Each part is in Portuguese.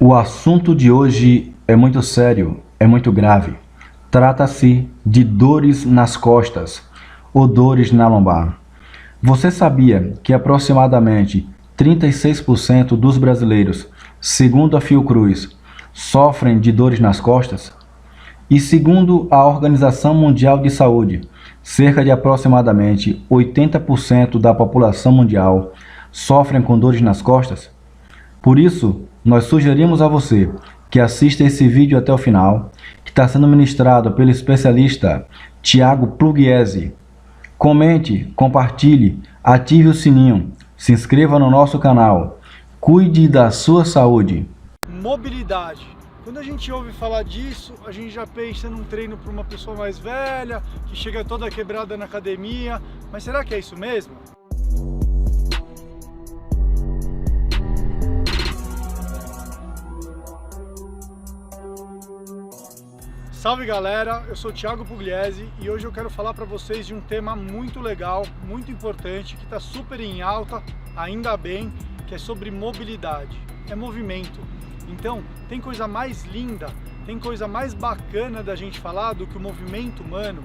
O assunto de hoje é muito sério, é muito grave. Trata-se de dores nas costas ou dores na lombar. Você sabia que aproximadamente 36% dos brasileiros, segundo a Fiocruz, sofrem de dores nas costas? E segundo a Organização Mundial de Saúde, cerca de aproximadamente 80% da população mundial sofrem com dores nas costas? Por isso, nós sugerimos a você que assista esse vídeo até o final, que está sendo ministrado pelo especialista Thiago Pugliese. Comente, compartilhe, ative o sininho, se inscreva no nosso canal, cuide da sua saúde. Mobilidade. Quando a gente ouve falar disso, a gente já pensa num treino para uma pessoa mais velha, que chega toda quebrada na academia, mas será que é isso mesmo? Salve galera, eu sou o Thiago Pugliese e hoje eu quero falar para vocês de um tema muito legal, muito importante, que está super em alta, ainda bem, que é sobre mobilidade, é movimento. Então, tem coisa mais linda, tem coisa mais bacana da gente falar do que o movimento humano.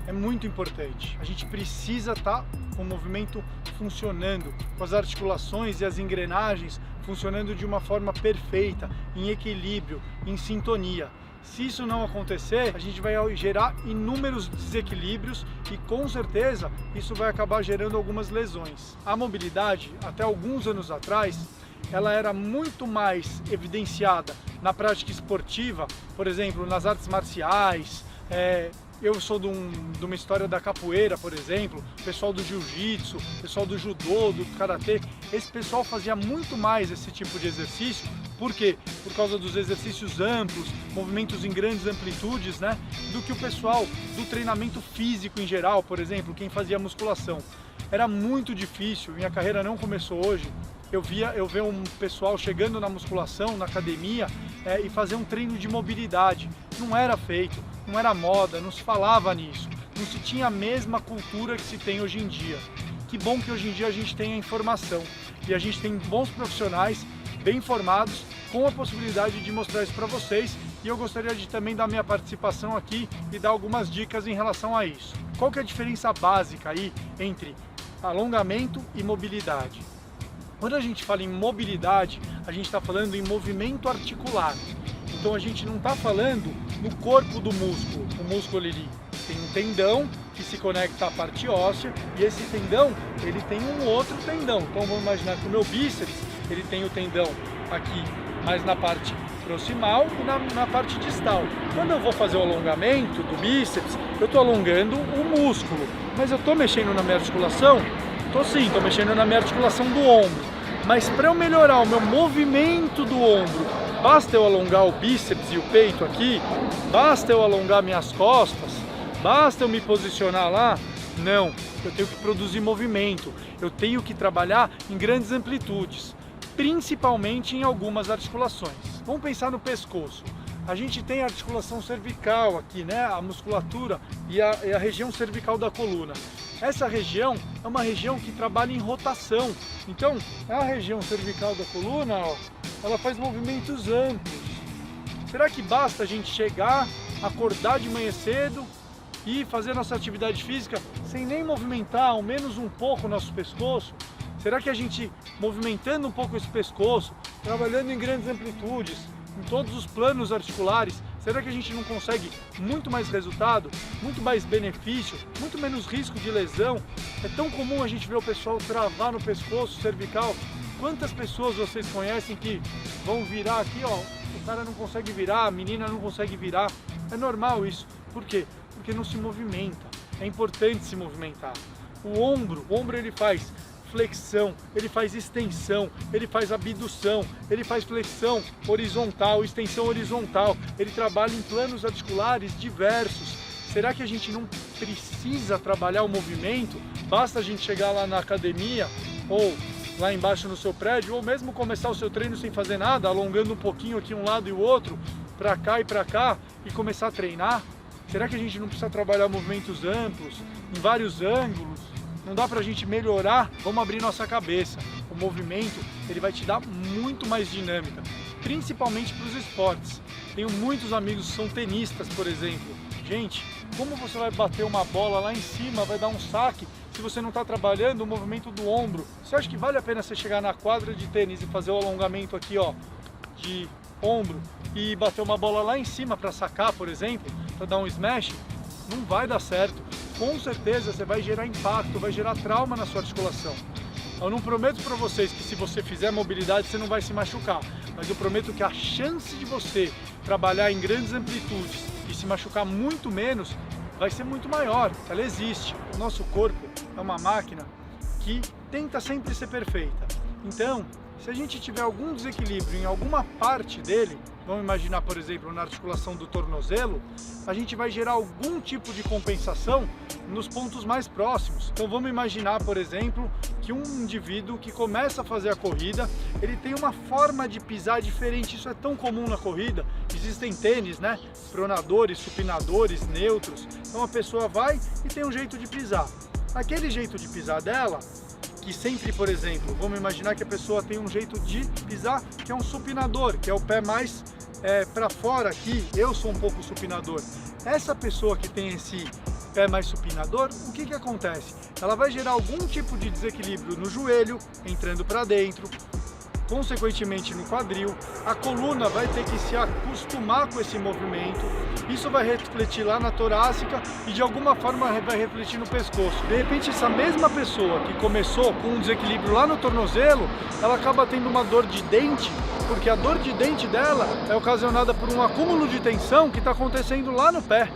É muito importante, a gente precisa estar com o movimento funcionando, com as articulações e as engrenagens funcionando de uma forma perfeita, em equilíbrio, em sintonia. Se isso não acontecer, a gente vai gerar inúmeros desequilíbrios e com certeza isso vai acabar gerando algumas lesões. A mobilidade, até alguns anos atrás, ela era muito mais evidenciada na prática esportiva, por exemplo, nas artes marciais. Eu sou de uma história da capoeira, por exemplo, pessoal do jiu-jitsu, pessoal do judô, do karatê. Esse pessoal fazia muito mais esse tipo de exercício. Por quê? Por causa dos exercícios amplos, movimentos em grandes amplitudes, né? Do que o pessoal do treinamento físico em geral, por exemplo, quem fazia musculação. Era muito difícil, minha carreira não começou hoje. Eu ver um pessoal chegando na musculação, na academia, e fazer um treino de mobilidade. Não era feito, não era moda, não se falava nisso. Não se tinha a mesma cultura que se tem hoje em dia. Que bom que hoje em dia a gente tem a informação e a gente tem bons profissionais bem informados com a possibilidade de mostrar isso para vocês, e eu gostaria de também dar minha participação aqui e dar algumas dicas em relação a isso. Qual que é a diferença básica aí entre alongamento e mobilidade? Quando a gente fala em mobilidade, a gente está falando em movimento articular. Então a gente não está falando no corpo do músculo. O músculo ele tem um tendão que se conecta à parte óssea, e esse tendão ele tem um outro tendão. Então vamos imaginar que o meu bíceps ele tem o tendão aqui mais na parte proximal e na parte distal. Quando eu vou fazer o alongamento do bíceps, eu estou alongando o músculo, mas eu estou mexendo na minha articulação? Estou mexendo na minha articulação do ombro. Mas para eu melhorar o meu movimento do ombro, basta eu alongar o bíceps e o peito aqui? Basta eu alongar minhas costas? Basta eu me posicionar lá? Não, eu tenho que produzir movimento, eu tenho que trabalhar em grandes amplitudes, principalmente em algumas articulações. Vamos pensar no pescoço. A gente tem a articulação cervical aqui, né? A musculatura e a região cervical da coluna. Essa região é uma região que trabalha em rotação. Então, a região cervical da coluna, ó, ela faz movimentos amplos. Será que basta a gente chegar, acordar de manhã cedo e fazer nossa atividade física sem nem movimentar ao menos um pouco o nosso pescoço? Será que a gente, movimentando um pouco esse pescoço, trabalhando em grandes amplitudes, em todos os planos articulares, será que a gente não consegue muito mais resultado, muito mais benefício, muito menos risco de lesão? É tão comum a gente ver o pessoal travar no pescoço cervical. Quantas pessoas vocês conhecem que vão virar aqui, ó, o cara não consegue virar, a menina não consegue virar? É normal isso. Por quê? Porque não se movimenta. É importante se movimentar. O ombro ele faz flexão, ele faz extensão, ele faz abdução, ele faz flexão horizontal, extensão horizontal, ele trabalha em planos articulares diversos. Será que a gente não precisa trabalhar o movimento? Basta a gente chegar lá na academia ou lá embaixo no seu prédio, ou mesmo começar o seu treino sem fazer nada, alongando um pouquinho aqui um lado e o outro, para cá e para cá, e começar a treinar? Será que a gente não precisa trabalhar movimentos amplos, em vários ângulos? Não dá pra gente melhorar? Vamos abrir nossa cabeça. O movimento, ele vai te dar muito mais dinâmica. principalmente para os esportes. Tenho muitos amigos que são tenistas, por exemplo. Gente, como você vai bater uma bola lá em cima, vai dar um saque, se você não está trabalhando o movimento do ombro? Você acha que vale a pena você chegar na quadra de tênis e fazer o alongamento aqui, ó, de ombro e bater uma bola lá em cima para sacar, por exemplo, para dar um smash? Não vai dar certo. Com certeza você vai gerar impacto, vai gerar trauma na sua articulação. Eu não prometo para vocês que se você fizer mobilidade você não vai se machucar, mas eu prometo que a chance de você trabalhar em grandes amplitudes e se machucar muito menos vai ser muito maior. Ela existe. O nosso corpo é uma máquina que tenta sempre ser perfeita. Então, se a gente tiver algum desequilíbrio em alguma parte dele, vamos imaginar, por exemplo, na articulação do tornozelo, a gente vai gerar algum tipo de compensação nos pontos mais próximos. Então vamos imaginar, por exemplo, que um indivíduo que começa a fazer a corrida, ele tem uma forma de pisar diferente. Isso é tão comum na corrida. Existem tênis, né? Pronadores, supinadores, neutros. Então a pessoa vai e tem um jeito de pisar. Aquele jeito de pisar dela, que sempre, por exemplo, vamos imaginar que a pessoa tem um jeito de pisar que é um supinador, que é o pé mais para fora aqui. Eu sou um pouco supinador. Essa pessoa que tem esse pé mais supinador, o que acontece? Ela vai gerar algum tipo de desequilíbrio no joelho, entrando para dentro, consequentemente no quadril. A coluna vai ter que se acostumar com esse movimento. Isso vai refletir lá na torácica e de alguma forma vai refletir no pescoço. De repente, essa mesma pessoa que começou com um desequilíbrio lá no tornozelo, ela acaba tendo uma dor de dente, porque a dor de dente dela é ocasionada por um acúmulo de tensão que está acontecendo lá no pé.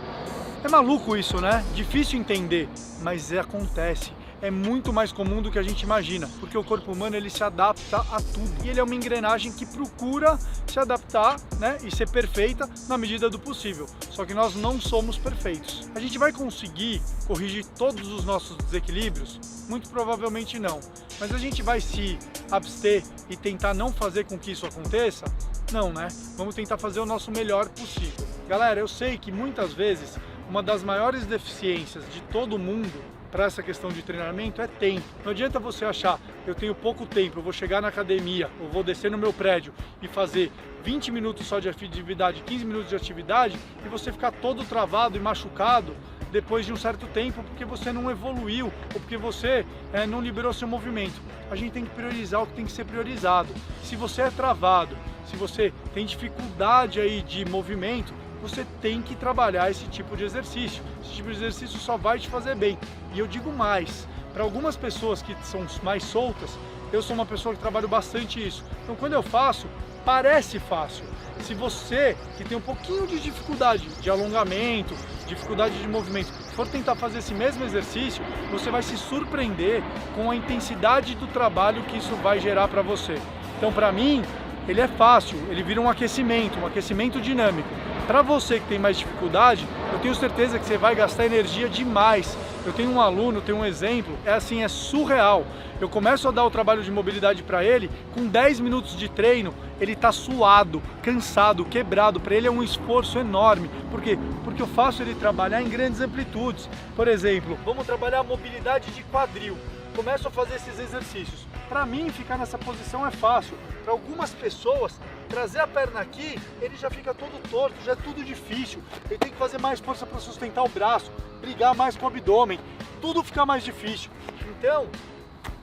É maluco isso, né? Difícil entender, mas acontece. É muito mais comum do que a gente imagina, porque o corpo humano ele se adapta a tudo e ele é uma engrenagem que procura se adaptar, né, e ser perfeita na medida do possível. Só que nós não somos perfeitos. A gente vai conseguir corrigir todos os nossos desequilíbrios? Muito provavelmente não. Mas a gente vai se abster e tentar não fazer com que isso aconteça? Não, né? Vamos tentar fazer o nosso melhor possível. Galera, eu sei que muitas vezes uma das maiores deficiências de todo mundo para essa questão de treinamento é tempo. Não adianta você achar, eu tenho pouco tempo, eu vou chegar na academia, eu vou descer no meu prédio e fazer 20 minutos só de atividade, 15 minutos de atividade e você ficar todo travado e machucado depois de um certo tempo porque você não evoluiu ou porque você não liberou seu movimento. A gente tem que priorizar o que tem que ser priorizado. Se você é travado, se você tem dificuldade aí de movimento, você tem que trabalhar esse tipo de exercício. Esse tipo de exercício só vai te fazer bem. E eu digo mais, para algumas pessoas que são mais soltas, eu sou uma pessoa que trabalho bastante isso. Então quando eu faço, parece fácil. Se você que tem um pouquinho de dificuldade de alongamento, dificuldade de movimento, for tentar fazer esse mesmo exercício, você vai se surpreender com a intensidade do trabalho que isso vai gerar para você. Então para mim, ele é fácil, ele vira um aquecimento dinâmico. Para você que tem mais dificuldade, eu tenho certeza que você vai gastar energia demais. Eu tenho um aluno, tenho um exemplo, é surreal. Eu começo a dar o trabalho de mobilidade para ele, com 10 minutos de treino, ele está suado, cansado, quebrado. Para ele é um esforço enorme. Por quê? Porque eu faço ele trabalhar em grandes amplitudes. Por exemplo, vamos trabalhar a mobilidade de quadril. Começo a fazer esses exercícios. Para mim, ficar nessa posição é fácil. Para algumas pessoas, trazer a perna aqui, ele já fica todo torto, já é tudo difícil. Ele tem que fazer mais força para sustentar o braço, brigar mais com o abdômen, tudo fica mais difícil. Então,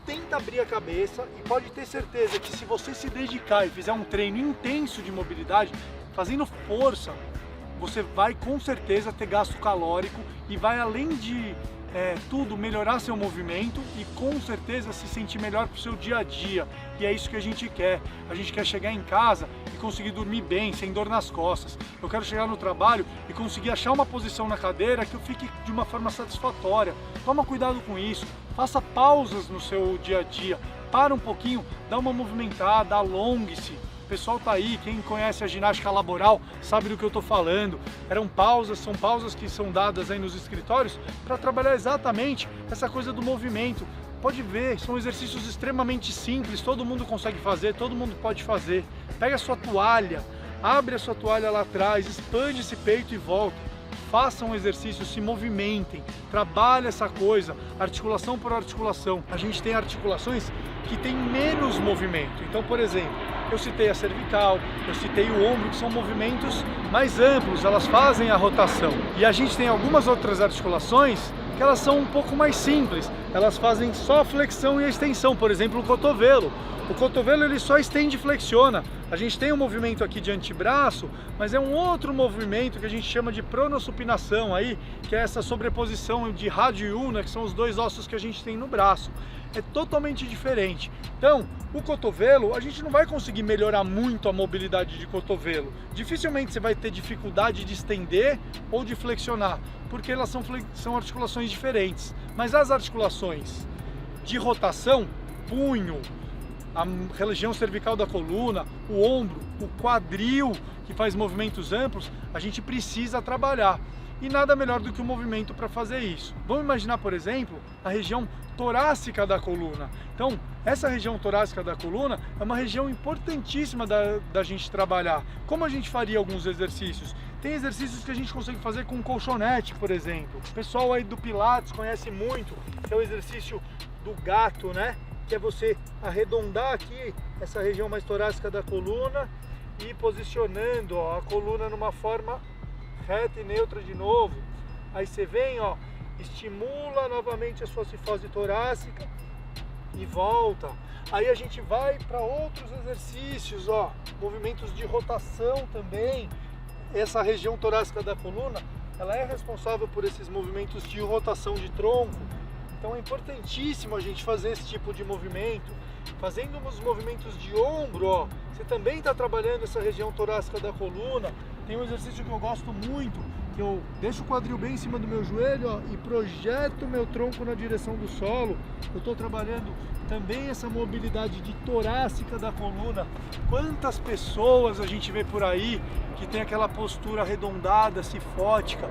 tenta abrir a cabeça e pode ter certeza que se você se dedicar e fizer um treino intenso de mobilidade, fazendo força, você vai com certeza ter gasto calórico e vai, além de tudo, melhorar seu movimento e com certeza se sentir melhor para o seu dia a dia. E é isso que a gente quer. A gente quer chegar em casa e conseguir dormir bem, sem dor nas costas. Eu quero chegar no trabalho e conseguir achar uma posição na cadeira que eu fique de uma forma satisfatória. Toma cuidado com isso. Faça pausas no seu dia a dia. Para um pouquinho, dá uma movimentada, alongue-se. O pessoal tá aí, quem conhece a ginástica laboral sabe do que eu tô falando. São pausas que são dadas aí nos escritórios para trabalhar exatamente essa coisa do movimento. Pode ver, são exercícios extremamente simples, todo mundo consegue fazer, todo mundo pode fazer. Pega a sua toalha, abre a sua toalha lá atrás, expande esse peito e volta. Façam um exercício, se movimentem, trabalhe essa coisa, articulação por articulação. A gente tem articulações que tem menos movimento. Então, por exemplo, Eu citei a cervical, eu citei o ombro, que são movimentos mais amplos, elas fazem a rotação. E a gente tem algumas outras articulações que elas são um pouco mais simples, elas fazem só a flexão e a extensão, por exemplo, o cotovelo. O cotovelo ele só estende e flexiona. A gente tem um movimento aqui de antebraço, mas é um outro movimento que a gente chama de pronossupinação aí, que é essa sobreposição de rádio e ulna, que são os dois ossos que a gente tem no braço. É totalmente diferente. Então, o cotovelo, a gente não vai conseguir melhorar muito a mobilidade de cotovelo. Dificilmente você vai ter dificuldade de estender ou de flexionar, porque elas são articulações diferentes. Mas as articulações de rotação, punho, a região cervical da coluna, o ombro, o quadril, que faz movimentos amplos, a gente precisa trabalhar. E nada melhor do que o movimento para fazer isso. Vamos imaginar, por exemplo, a região torácica da coluna. Então, essa região torácica da coluna é uma região importantíssima da gente trabalhar. Como a gente faria alguns exercícios? Tem exercícios que a gente consegue fazer com colchonete, por exemplo. O pessoal aí do Pilates conhece muito, que é o exercício do gato, né? Que é você arredondar aqui essa região mais torácica da coluna e ir posicionando, ó, a coluna numa forma reta e neutra de novo. Aí você vem, ó, estimula novamente a sua cifose torácica e volta. Aí a gente vai para outros exercícios, ó, movimentos de rotação também. Essa região torácica da coluna, ela é responsável por esses movimentos de rotação de tronco. Então é importantíssimo a gente fazer esse tipo de movimento. Fazendo os movimentos de ombro, ó, você também está trabalhando essa região torácica da coluna. Tem um exercício que eu gosto muito, que eu deixo o quadril bem em cima do meu joelho, ó, e projeto o meu tronco na direção do solo. Eu estou trabalhando também essa mobilidade de torácica da coluna. Quantas pessoas a gente vê por aí que tem aquela postura arredondada, cifótica.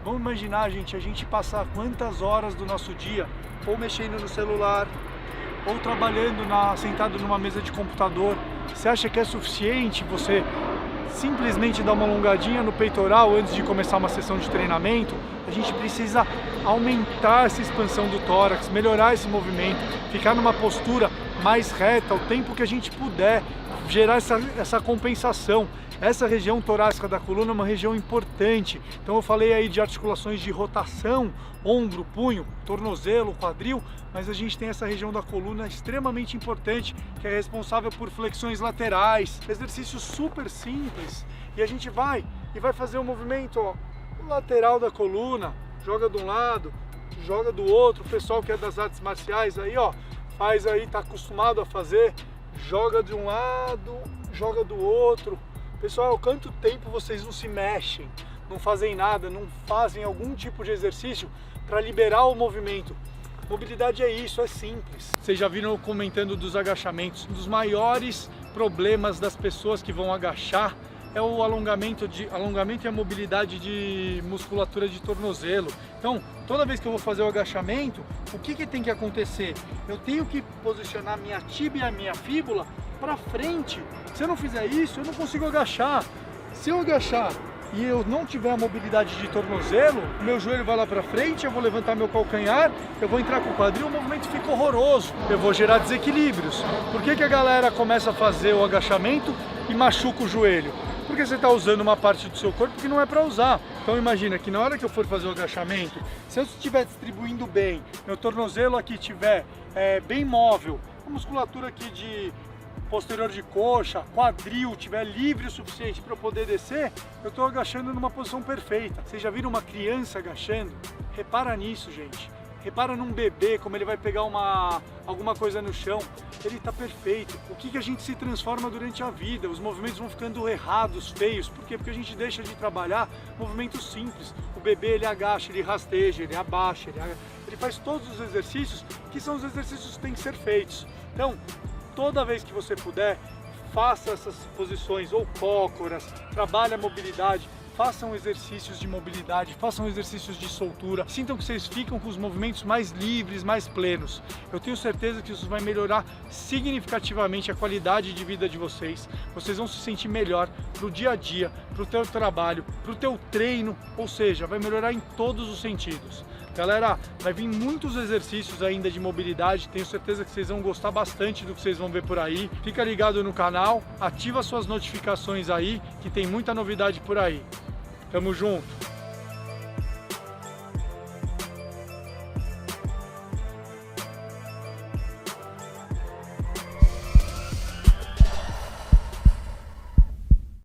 Vamos imaginar, gente, a gente passar quantas horas do nosso dia ou mexendo no celular, ou trabalhando sentado numa mesa de computador. Você acha que é suficiente você simplesmente dar uma alongadinha no peitoral antes de começar uma sessão de treinamento? A gente precisa aumentar essa expansão do tórax, melhorar esse movimento, ficar numa postura mais reta o tempo que a gente puder, gerar essa compensação. Essa região torácica da coluna é uma região importante. Então eu falei aí de articulações de rotação, ombro, punho, tornozelo, quadril, mas a gente tem essa região da coluna extremamente importante, que é responsável por flexões laterais, exercícios super simples. E a gente vai fazer um movimento, ó, lateral da coluna, joga de um lado, joga do outro. O pessoal que é das artes marciais aí, ó, faz aí, tá acostumado a fazer, joga de um lado, joga do outro. Pessoal, quanto tempo vocês não se mexem, não fazem nada, não fazem algum tipo de exercício para liberar o movimento? Mobilidade é isso, é simples. Vocês já viram eu comentando dos agachamentos. Um dos maiores problemas das pessoas que vão agachar é o alongamento e a mobilidade de musculatura de tornozelo. Então, toda vez que eu vou fazer o agachamento, o que tem que acontecer? Eu tenho que posicionar minha tíbia e a minha fíbula para frente. Se eu não fizer isso, eu não consigo agachar. Se eu agachar e eu não tiver a mobilidade de tornozelo, meu joelho vai lá para frente, eu vou levantar meu calcanhar, eu vou entrar com o quadril, o movimento fica horroroso. Eu vou gerar desequilíbrios. Por que a galera começa a fazer o agachamento e machuca o joelho? Porque você está usando uma parte do seu corpo que não é para usar. Então imagina que na hora que eu for fazer o agachamento, se eu estiver distribuindo bem, meu tornozelo aqui estiver bem móvel, a musculatura aqui de posterior de coxa, quadril, estiver livre o suficiente para eu poder descer, eu estou agachando numa posição perfeita. Vocês já viram uma criança agachando? Repara nisso, gente. Repara num bebê, como ele vai pegar alguma coisa no chão, ele está perfeito. O que a gente se transforma durante a vida? Os movimentos vão ficando errados, feios. Por quê? Porque a gente deixa de trabalhar movimentos simples. O bebê, ele agacha, ele rasteja, ele abaixa, ele faz todos os exercícios que são os exercícios que têm que ser feitos. Então, toda vez que você puder, faça essas posições ou cócoras, trabalhe a mobilidade, façam exercícios de mobilidade, façam exercícios de soltura, sintam que vocês ficam com os movimentos mais livres, mais plenos. Eu tenho certeza que isso vai melhorar significativamente a qualidade de vida de vocês. Vocês vão se sentir melhor para o dia a dia, para o teu trabalho, para o teu treino, ou seja, vai melhorar em todos os sentidos. Galera, vai vir muitos exercícios ainda de mobilidade, tenho certeza que vocês vão gostar bastante do que vocês vão ver por aí. Fica ligado no canal, ativa suas notificações aí, que tem muita novidade por aí. Tamo junto!